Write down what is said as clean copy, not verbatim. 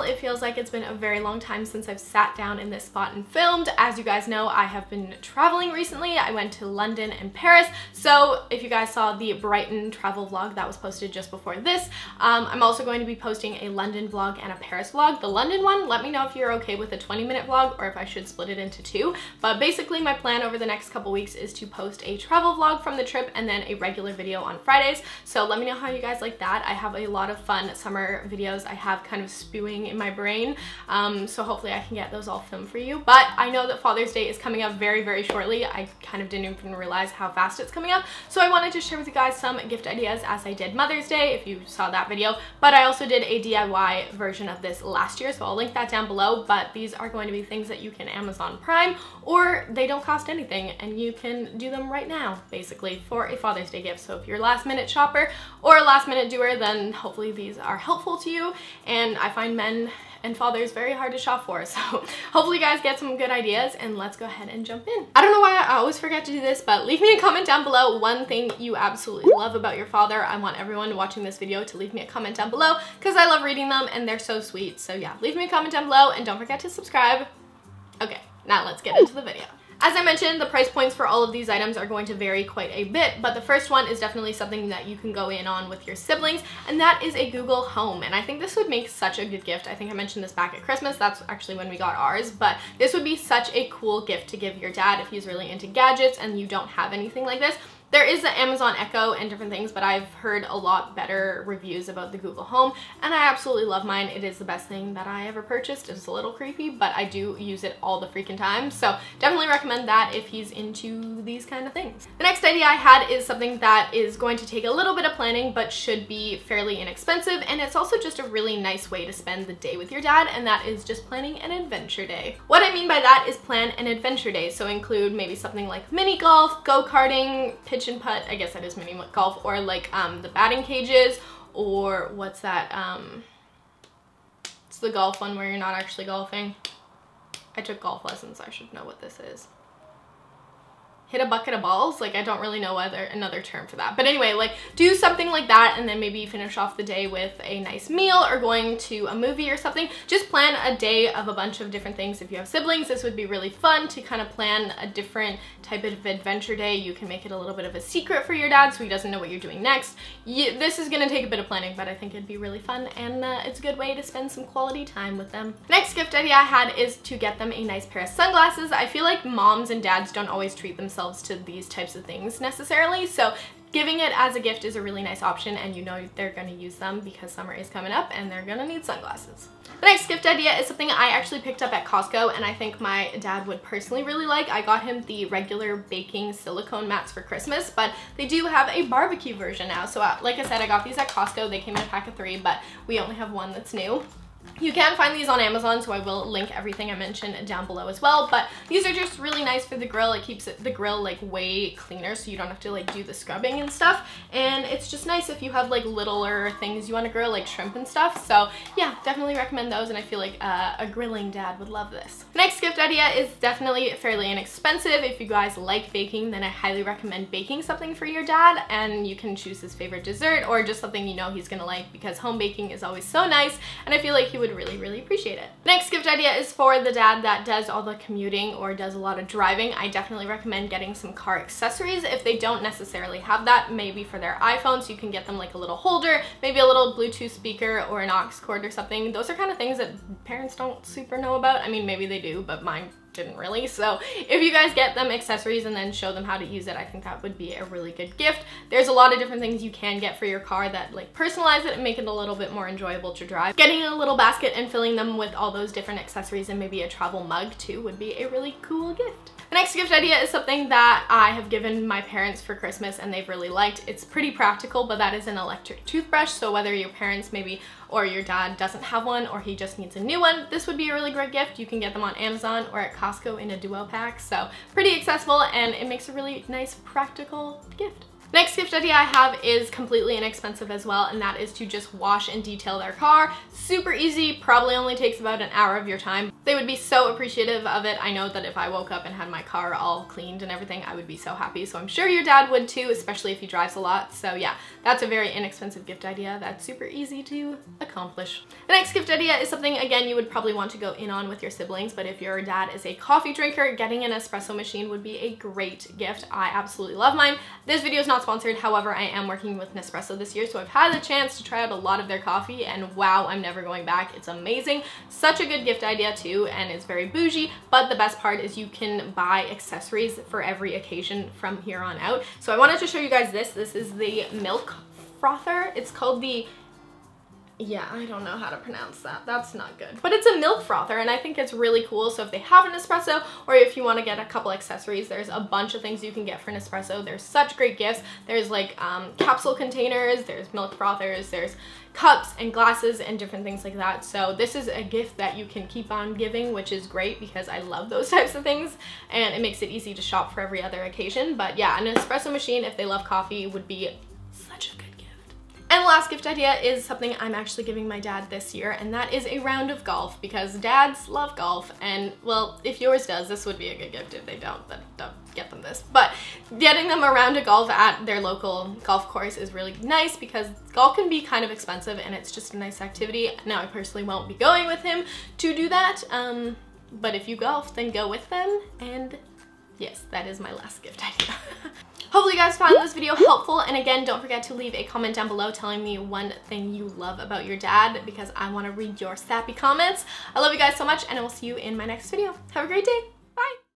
It feels like it's been a very long time since I've sat down in this spot and filmed. As you guys know, I have been traveling recently. I went to London and Paris. So if you guys saw the Brighton travel vlog that was posted just before this, I'm also going to be posting a London vlog and a Paris vlog. The London one, let me know if you're okay with a 20-minute vlog or if I should split it into two. But basically my plan over the next couple weeks is to post a travel vlog from the trip and then a regular video on Fridays. So let me know how you guys like that. I have a lot of fun summer videos I have kind of spewing in my brain, so hopefully I can get those all filmed for you. But I know that Father's Day is coming up very, very shortly. I kind of didn't even realize how fast it's coming up, so I wanted to share with you guys some gift ideas as I did Mother's Day, if you saw that video. But I also did a DIY version of this last year, so I'll link that down below. But these are going to be things that you can Amazon Prime, or they don't cost anything and you can do them right now basically for a Father's Day gift. So if you're a last minute shopper or a last minute doer, then hopefully these are helpful to you. And I find men and fathers very hard to shop for, so hopefully you guys get some good ideas, and let's go ahead and jump in. I don't know why I always forget to do this, but leave me a comment down below one thing you absolutely love about your father. I want everyone watching this video to leave me a comment down below because I love reading them and they're so sweet. So yeah, leave me a comment down below and don't forget to subscribe. Okay, now let's get into the video. As I mentioned, the price points for all of these items are going to vary quite a bit, but the first one is definitely something that you can go in on with your siblings, and that is a Google Home. And I think this would make such a good gift. I think I mentioned this back at Christmas. That's actually when we got ours, but this would be such a cool gift to give your dad if he's really into gadgets and you don't have anything like this. There is the Amazon Echo and different things, but I've heard a lot better reviews about the Google Home, and I absolutely love mine. It is the best thing that I ever purchased. It's a little creepy, but I do use it all the freaking time, so definitely recommend that if he's into these kind of things. The next idea I had is something that is going to take a little bit of planning, but should be fairly inexpensive, and it's also just a really nice way to spend the day with your dad, and that is just planning an adventure day. What I mean by that is plan an adventure day, so include maybe something like mini golf, go-karting, pitch and putt, I guess that is mini golf, or like the batting cages, or what's that, it's the golf one where you're not actually golfing. I took golf lessons, I should know what this is. Hit a bucket of balls? Like, I don't really know another term for that. But anyway, like, do something like that, and then maybe finish off the day with a nice meal or going to a movie or something. Just plan a day of a bunch of different things. If you have siblings, this would be really fun to kind of plan a different type of adventure day. You can make it a little bit of a secret for your dad so he doesn't know what you're doing next. This is gonna take a bit of planning, but I think it'd be really fun, and it's a good way to spend some quality time with them. Next gift idea I had is to get them a nice pair of sunglasses. I feel like moms and dads don't always treat themselves to these types of things necessarily, so giving it as a gift is a really nice option, and you know they're going to use them because summer is coming up and they're going to need sunglasses. The next gift idea is something I actually picked up at Costco, and I think my dad would personally really like. I got him the regular baking silicone mats for Christmas, but they do have a barbecue version now. So like I said, I got these at Costco. They came in a pack of 3, but we only have one that's new. You can find these on Amazon, so I will link everything I mentioned down below as well, but these are just really nice for the grill. It keeps the grill like way cleaner, so you don't have to like do the scrubbing and stuff, and it's just nice if you have like littler things you want to grill, like shrimp and stuff. So yeah, definitely recommend those, and I feel like a grilling dad would love this. Next gift idea is definitely fairly inexpensive. If you guys like baking, then I highly recommend baking something for your dad, and you can choose his favorite dessert or just something you know he's gonna like, because home baking is always so nice, and I feel like he would really appreciate it. Next gift idea is for the dad that does all the commuting or does a lot of driving. I definitely recommend getting some car accessories. If they don't necessarily have that, maybe for their iPhones, you can get them like a little holder, maybe a little Bluetooth speaker or an aux cord or something. Those are kind of things that parents don't super know about. I mean, maybe they do, but mine didn't really. So if you guys get them accessories and then show them how to use it, I think that would be a really good gift. There's a lot of different things you can get for your car that like personalize it and make it a little bit more enjoyable to drive. Getting a little basket and filling them with all those different accessories and maybe a travel mug too would be a really cool gift. The next gift idea is something that I have given my parents for Christmas and they've really liked. It's pretty practical, but that is an electric toothbrush. So whether your parents maybe or your dad doesn't have one or he just needs a new one, this would be a really great gift. You can get them on Amazon or at Costco in a duo pack. So pretty accessible, and it makes a really nice practical gift. Next gift idea I have is completely inexpensive as well, and that is to just wash and detail their car. Super easy, probably only takes about an hour of your time. They would be so appreciative of it. I know that if I woke up and had my car all cleaned and everything, I would be so happy. So I'm sure your dad would too, especially if he drives a lot. So yeah, that's a very inexpensive gift idea that's super easy to accomplish. The next gift idea is something, again, you would probably want to go in on with your siblings, but if your dad is a coffee drinker, getting an espresso machine would be a great gift. I absolutely love mine. This video is not sponsored, however, I am working with Nespresso this year, so I've had the chance to try out a lot of their coffee, and wow, I'm never going back. It's amazing. Such a good gift idea too, and it's very bougie, but the best part is you can buy accessories for every occasion from here on out. So I wanted to show you guys this. This is the milk frother. It's called the, yeah, I don't know how to pronounce that. That's not good. But it's a milk frother, and I think it's really cool. So if they have an espresso, or if you want to get a couple accessories, there's a bunch of things you can get for an espresso. There's such great gifts. There's like capsule containers, there's milk frothers, there's cups and glasses and different things like that. So this is a gift that you can keep on giving, which is great because I love those types of things, and it makes it easy to shop for every other occasion. But yeah, an espresso machine, if they love coffee, would be such a good gift. And the last gift idea is something I'm actually giving my dad this year, and that is a round of golf, because dads love golf, and well, if yours does, this would be a good gift. If they don't, then don't get them this. But getting them a round of golf at their local golf course is really nice, because golf can be kind of expensive and it's just a nice activity. Now, I personally won't be going with him to do that, but if you golf, then go with them, and yes, that is my last gift idea. Hopefully you guys found this video helpful, and again, don't forget to leave a comment down below telling me one thing you love about your dad, because I want to read your sappy comments. I love you guys so much, and I will see you in my next video. Have a great day. Bye!